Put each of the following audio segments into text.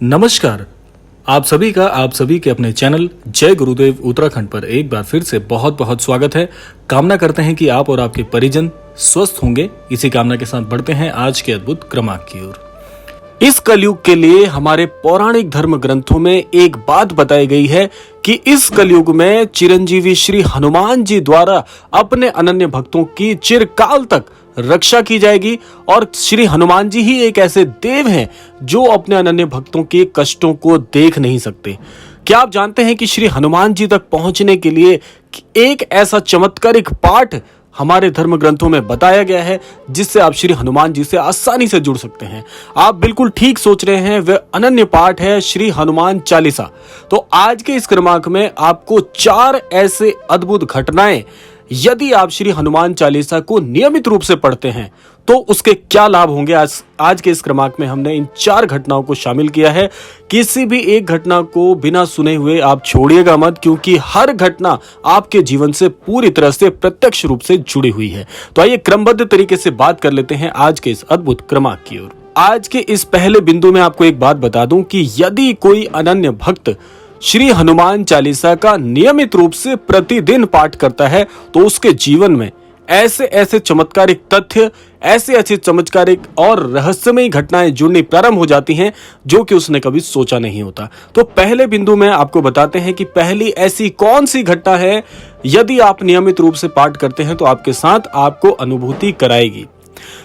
नमस्कार। आप सभी के अपने चैनल जय गुरुदेव उत्तराखंड पर एक बार फिर से बहुत बहुत स्वागत है। कामना करते हैं कि आप और आपके परिजन स्वस्थ होंगे। इसी कामना के साथ बढ़ते हैं आज के अद्भुत क्रमांक की ओर। इस कलयुग के लिए हमारे पौराणिक धर्म ग्रंथों में एक बात बताई गई है कि इस कलयुग में चिरंजीवी श्री हनुमान जी द्वारा अपने अनन्य भक्तों की चिरकाल तक रक्षा की जाएगी। और श्री हनुमान जी ही एक ऐसे देव हैं जो अपने अनन्य भक्तों के कष्टों को देख नहीं सकते। क्या आप जानते हैं कि श्री हनुमान जी तक पहुंचने के लिए एक ऐसा चमत्कारिक पाठ हमारे धर्म ग्रंथों में बताया गया है जिससे आप श्री हनुमान जी से आसानी से जुड़ सकते हैं। आप बिल्कुल ठीक सोच रहे हैं, वह अनन्य पाठ है श्री हनुमान चालीसा। तो आज के इस क्रमांक में आपको 4 ऐसे अद्भुत घटनाएं, यदि आप श्री हनुमान चालीसा को नियमित रूप से पढ़ते हैं तो उसके क्या लाभ होंगे, आज के इस क्रमांक में हमने इन 4 घटनाओं को शामिल किया है। किसी भी एक घटना को बिना सुने हुए आप छोड़िएगा मत, क्योंकि हर घटना आपके जीवन से पूरी तरह से प्रत्यक्ष रूप से जुड़ी हुई है। तो आइए क्रमबद्ध तरीके से बात कर लेते हैं आज के इस अद्भुत क्रमांक की ओर। आज के इस पहले बिंदु में आपको एक बात बता दूं कि यदि कोई अनन्य भक्त श्री हनुमान चालीसा का नियमित रूप से प्रतिदिन पाठ करता है तो उसके जीवन में ऐसे ऐसे चमत्कारिक तथ्य, ऐसे ऐसे चमत्कारिक और रहस्यमयी घटनाएं जुड़नी प्रारंभ हो जाती हैं जो कि उसने कभी सोचा नहीं होता। तो पहले बिंदु में आपको बताते हैं कि पहली ऐसी कौन सी घटना है, यदि आप नियमित रूप से पाठ करते हैं तो आपके साथ आपको अनुभूति कराएगी।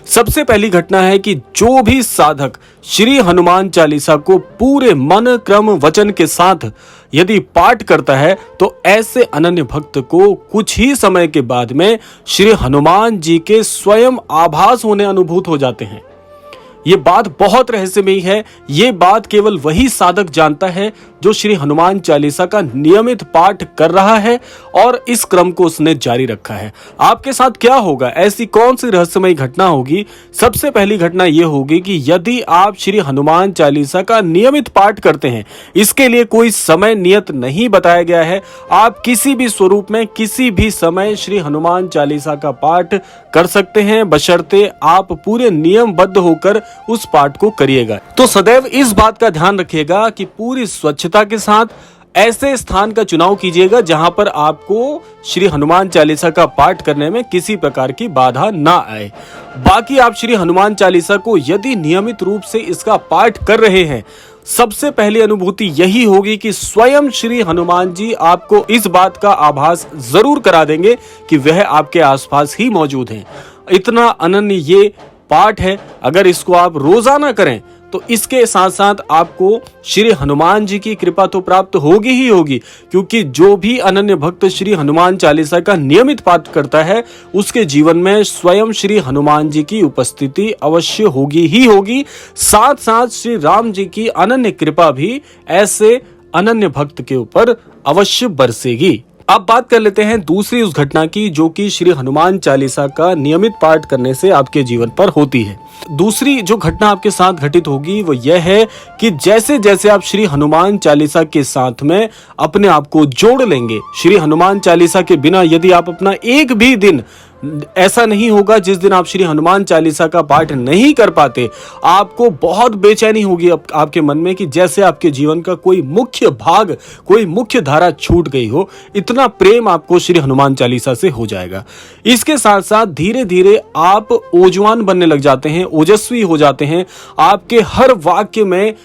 सबसे पहली घटना है कि जो भी साधक श्री हनुमान चालीसा को पूरे मन क्रम वचन के साथ यदि पाठ करता है तो ऐसे अनन्य भक्त को कुछ ही समय के बाद में श्री हनुमान जी के स्वयं आभास होने अनुभूत हो जाते हैं। ये बात बहुत रहस्यमयी है। ये बात केवल वही साधक जानता है जो श्री हनुमान चालीसा का नियमित पाठ कर रहा है और इस क्रम को उसने जारी रखा है। आपके साथ क्या होगा, ऐसी कौन सी रहस्यमयी घटना होगी? सबसे पहली घटना यह होगी कि यदि आप श्री हनुमान चालीसा का नियमित पाठ करते हैं, इसके लिए कोई समय नियत नहीं बताया गया है, आप किसी भी स्वरूप में किसी भी समय श्री हनुमान चालीसा का पाठ कर सकते हैं, बशर्ते आप पूरे नियमबद्ध होकर उस पाठ को करिएगा। तो सदैव इस बात का ध्यान रखिएगा कि पूरी स्वच्छता के साथ ऐसे स्थान का चुनाव कीजिएगा जहां पर आपको श्री हनुमान चालीसा का पाठ करने में किसी प्रकार की बाधा ना आए। बाकी आप श्री हनुमान चालीसा को यदि नियमित रूप से इसका पाठ कर रहे हैं, सबसे पहली अनुभूति यही होगी कि स्वयं श्री हनुमान जी आपको इस बात का आभास जरूर करा देंगे कि वह आपके आसपास ही मौजूद हैं। इतना अनन्य ये पाठ है। अगर इसको आप रोजाना करें तो इसके साथ साथ आपको श्री हनुमान जी की कृपा तो प्राप्त होगी ही होगी, क्योंकि जो भी अनन्य भक्त श्री हनुमान चालीसा का नियमित पाठ करता है उसके जीवन में स्वयं श्री हनुमान जी की उपस्थिति अवश्य होगी ही होगी। साथ साथ श्री राम जी की अनन्य कृपा भी ऐसे अनन्य भक्त के ऊपर अवश्य बरसेगी। अब बात कर लेते हैं दूसरी उस घटना की जो कि श्री हनुमान चालीसा का नियमित पाठ करने से आपके जीवन पर होती है। दूसरी जो घटना आपके साथ घटित होगी वो यह है कि जैसे जैसे आप श्री हनुमान चालीसा के साथ में अपने आप को जोड़ लेंगे, श्री हनुमान चालीसा के बिना यदि आप अपना एक भी दिन, ऐसा नहीं होगा जिस दिन आप श्री हनुमान चालीसा का पाठ नहीं कर पाते, आपको बहुत बेचैनी होगी आपके मन में कि जैसे आपके जीवन का कोई मुख्य भाग, कोई मुख्य धारा छूट गई हो। इतना प्रेम आपको श्री हनुमान चालीसा से हो जाएगा। इसके साथ साथ धीरे धीरे आप ओजवान बनने लग जाते हैं, ओजस्वी हो जाते हैं। आपके हर वाक्य में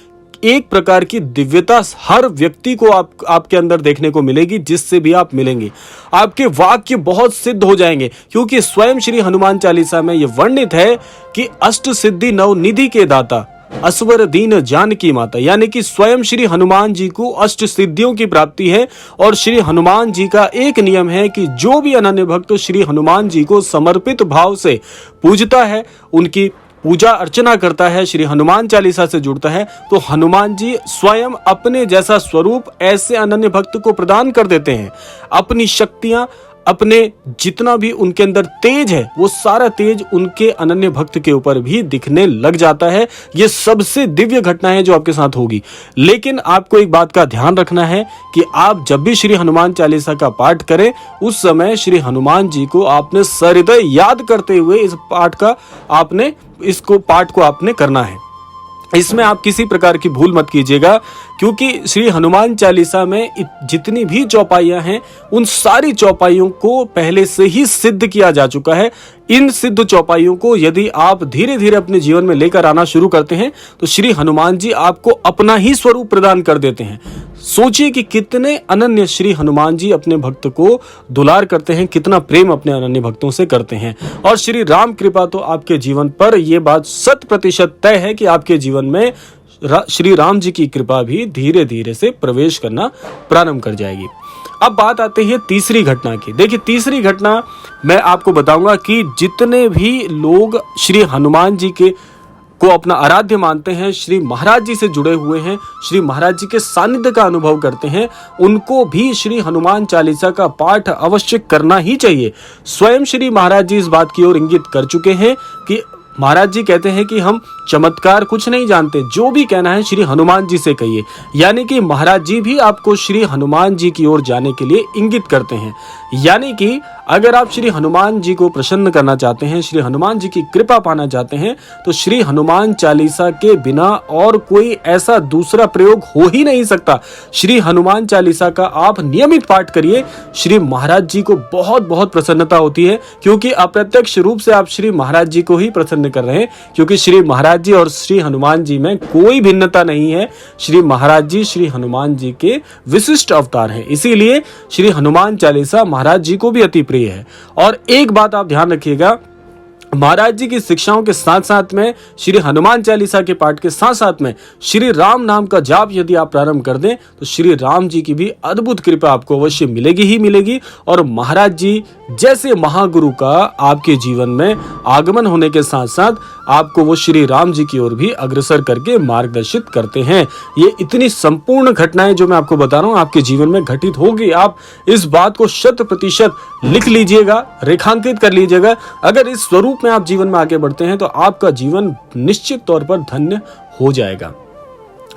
एक प्रकार की दिव्यता हर व्यक्ति को आपके अंदर देखने को मिलेगी, जिससे भी आप मिलेंगे आपके वाक्य बहुत सिद्ध हो जाएंगे, क्योंकि स्वयं श्री हनुमान चालीसा में यह वर्णित है कि अष्ट सिद्धि नव निधि के दाता असवर दीन जानकी माता, यानी कि स्वयं श्री हनुमान जी को अष्ट सिद्धियों की प्राप्ति है। और श्री हनुमान जी का एक नियम है कि जो भी अनन्य भक्त श्री हनुमान जी को समर्पित भाव से पूजता है, उनकी पूजा अर्चना करता है, श्री हनुमान चालीसा से जुड़ता है, तो हनुमान जी स्वयं अपने जैसा स्वरूप ऐसे अनन्य भक्त को प्रदान कर देते हैं। अपनी शक्तियां, अपने जितना भी उनके अंदर तेज है, वो सारा तेज उनके अनन्य भक्त के ऊपर भी दिखने लग जाता है। ये सबसे दिव्य घटना है जो आपके साथ होगी। लेकिन आपको एक बात का ध्यान रखना है कि आप जब भी श्री हनुमान चालीसा का पाठ करें, उस समय श्री हनुमान जी को आपने सहृदय याद करते हुए इस पाठ को आपने करना है। इसमें आप किसी प्रकार की भूल मत कीजिएगा, क्योंकि श्री हनुमान चालीसा में जितनी भी चौपाइयां हैं उन सारी चौपाइयों को पहले से ही सिद्ध किया जा चुका है। इन सिद्ध चौपाइयों को यदि आप धीरे धीरे अपने जीवन में लेकर आना शुरू करते हैं तो श्री हनुमान जी आपको अपना ही स्वरूप प्रदान कर देते हैं। सोचिए कि कितने अनन्य श्री हनुमान जी अपने भक्त को दुलार करते हैं, कितना प्रेम अपने अनन्य भक्तों से करते हैं। और श्री राम कृपा तो आपके जीवन पर, यह बात 100% तय है कि आपके जीवन में श्री राम जी की कृपा भी धीरे धीरे से प्रवेश करना प्रारंभ कर जाएगी। अब बात आती है तीसरी घटना की। देखिए, तीसरी घटना मैं आपको बताऊंगा कि जितने भी लोग श्री हनुमान जी को अपना आराध्य मानते हैं, श्री महाराज जी से जुड़े हुए हैं, श्री महाराज जी के सानिध्य का अनुभव करते हैं, उनको भी श्री हनुमान चालीसा का पाठ अवश्य करना ही चाहिए। स्वयं श्री महाराज जी इस बात की ओर इंगित कर चुके हैं कि महाराज जी कहते हैं कि हम चमत्कार कुछ नहीं जानते, जो भी कहना है श्री हनुमान जी से कहिए। यानी कि महाराज जी भी आपको श्री हनुमान जी की ओर जाने के लिए इंगित करते हैं। यानी कि अगर आप श्री हनुमान जी को प्रसन्न करना चाहते हैं, श्री हनुमान जी की कृपा पाना चाहते हैं, तो श्री हनुमान चालीसा के बिना और कोई ऐसा दूसरा प्रयोग हो ही नहीं सकता। श्री हनुमान चालीसा का आप नियमित पाठ करिए, श्री महाराज जी को बहुत बहुत प्रसन्नता होती है, क्योंकि अप्रत्यक्ष रूप से आप श्री महाराज जी को ही प्रसन्न कर रहे हैं, क्योंकि श्री महाराज जी और श्री हनुमान जी में कोई भिन्नता नहीं है। श्री महाराज जी श्री हनुमान जी के विशिष्ट अवतार हैं, इसीलिए श्री हनुमान चालीसा महाराज जी को भी अति प्रिय है। और एक बात आप ध्यान रखिएगा, महाराज जी की शिक्षाओं के साथ साथ में, श्री हनुमान चालीसा के पाठ के साथ साथ में श्री राम नाम का जाप यदि आप प्रारंभ कर दें तो श्री राम जी की भी अद्भुत कृपा आपको अवश्य मिलेगी ही मिलेगी। और महाराज जी जैसे महागुरु का आपके जीवन में आगमन होने के साथ साथ आपको वो श्री राम जी की ओर भी अग्रसर करके मार्गदर्शित करते हैं। ये इतनी संपूर्ण घटनाएं जो मैं आपको बता रहा हूं आपके जीवन में घटित होगी। आप इस बात को 100% लिख लीजिएगा, रेखांकित कर लीजिएगा। अगर इस स्वरूप में आप जीवन में आगे बढ़ते हैं तो आपका जीवन निश्चित तौर पर धन्य हो जाएगा।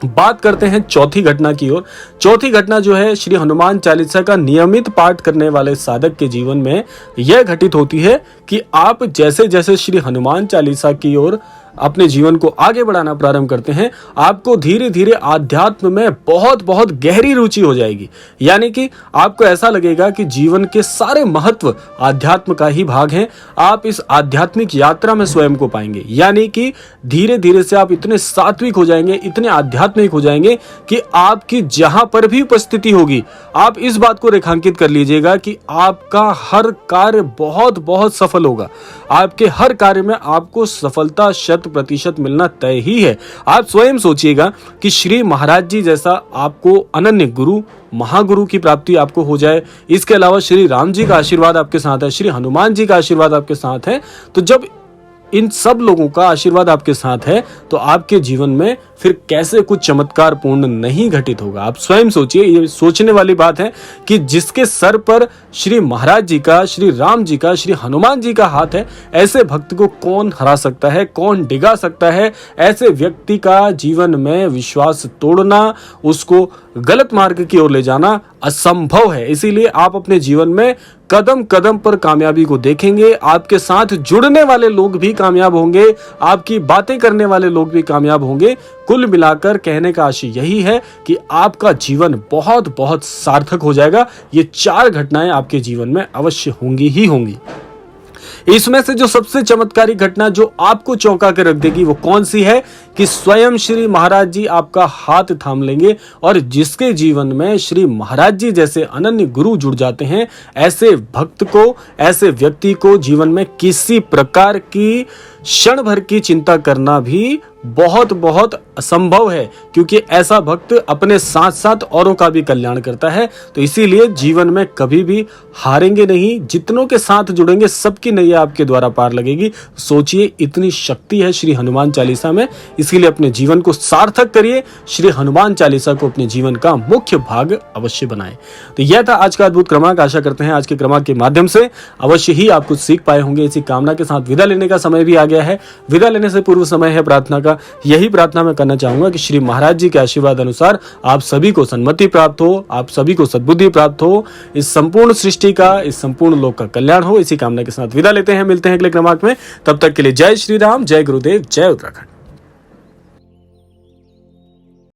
बात करते हैं चौथी घटना की ओर। चौथी घटना जो है श्री हनुमान चालीसा का नियमित पाठ करने वाले साधक के जीवन में यह घटित होती है कि आप जैसे जैसे श्री हनुमान चालीसा की ओर अपने जीवन को आगे बढ़ाना प्रारंभ करते हैं, आपको धीरे धीरे आध्यात्म में बहुत बहुत गहरी रुचि हो जाएगी। यानी कि आपको ऐसा लगेगा कि जीवन के सारे महत्व आध्यात्म का ही भाग हैं। आप इस आध्यात्मिक यात्रा में स्वयं को पाएंगे। यानी कि धीरे धीरे से आप इतने सात्विक हो जाएंगे, इतने आध्यात्मिक हो जाएंगे कि आपकी जहां पर भी उपस्थिति होगी, आप इस बात को रेखांकित कर लीजिएगा कि आपका हर कार्य बहुत बहुत सफल होगा। आपके हर कार्य में आपको सफलता 100% मिलना तय ही है। आप स्वयं सोचिएगा कि श्री महाराज जी जैसा आपको अनन्य गुरु, महागुरु की प्राप्ति आपको हो जाए। इसके अलावा श्री राम जी का आशीर्वाद आपके साथ है, श्री हनुमान जी का आशीर्वाद आपके साथ है। तो जब इन सब लोगों का आशीर्वाद आपके साथ है तो आपके जीवन में फिर कैसे कुछ चमत्कार पूर्ण नहीं घटित होगा। आप स्वयं सोचिए, ये सोचने वाली बात है कि जिसके सर पर श्री महाराज जी का, श्री राम जी का, श्री हनुमान जी का हाथ है, ऐसे भक्त को कौन हरा सकता है, कौन डिगा सकता है। ऐसे व्यक्ति का जीवन में विश्वास तोड़ना, उसको गलत मार्ग की ओर ले जाना असंभव है। इसीलिए आप अपने जीवन में कदम कदम पर कामयाबी को देखेंगे। आपके साथ जुड़ने वाले लोग भी कामयाब होंगे, आपकी बातें करने वाले लोग भी कामयाब होंगे। कुल मिलाकर कहने का आशय यही है कि आपका जीवन बहुत बहुत सार्थक हो जाएगा। ये 4 घटनाएं आपके जीवन में अवश्य होंगी ही होंगी। इसमें से जो सबसे चमत्कारी घटना जो आपको चौंका कर रख देगी वो कौन सी है कि स्वयं श्री महाराज जी आपका हाथ थाम लेंगे और जिसके जीवन में श्री महाराज जी जैसे अनन्य गुरु जुड़ जाते हैं, ऐसे भक्त को, ऐसे व्यक्ति को जीवन में किसी प्रकार की क्षण भर की चिंता करना भी बहुत बहुत असंभव है, क्योंकि ऐसा भक्त अपने साथ साथ औरों का भी कल्याण करता है। तो इसीलिए जीवन में कभी भी हारेंगे नहीं। जितनों के साथ जुड़ेंगे सबकी नैया आपके द्वारा पार लगेगी। सोचिए, इतनी शक्ति है श्री हनुमान चालीसा में। इसीलिए अपने जीवन को सार्थक करिए, श्री हनुमान चालीसा को अपने जीवन का मुख्य भाग अवश्य बनाएं। तो यह था आज का अद्भुत क्रमांक। आशा करते हैं आज के क्रमांक के माध्यम से अवश्य ही आप कुछ सीख पाए होंगे। इसी कामना के साथ विदा लेने का समय भी आ गया है। विदा लेने से पूर्व समय है प्रार्थना का। यही प्रार्थना मैं करना चाहूंगा कि श्री महाराज जी के आशीर्वाद अनुसार आप सभी को सन्मति प्राप्त हो, आप सभी को सद्बुद्धि प्राप्त हो, इस संपूर्ण सृष्टि का, इस संपूर्ण लोक का कल्याण हो। इसी कामना के साथ विदा लेते हैं। मिलते हैं अगले क्रमांक में। तब तक के लिए जय श्री राम, जय गुरुदेव, जय उत्तराखंड।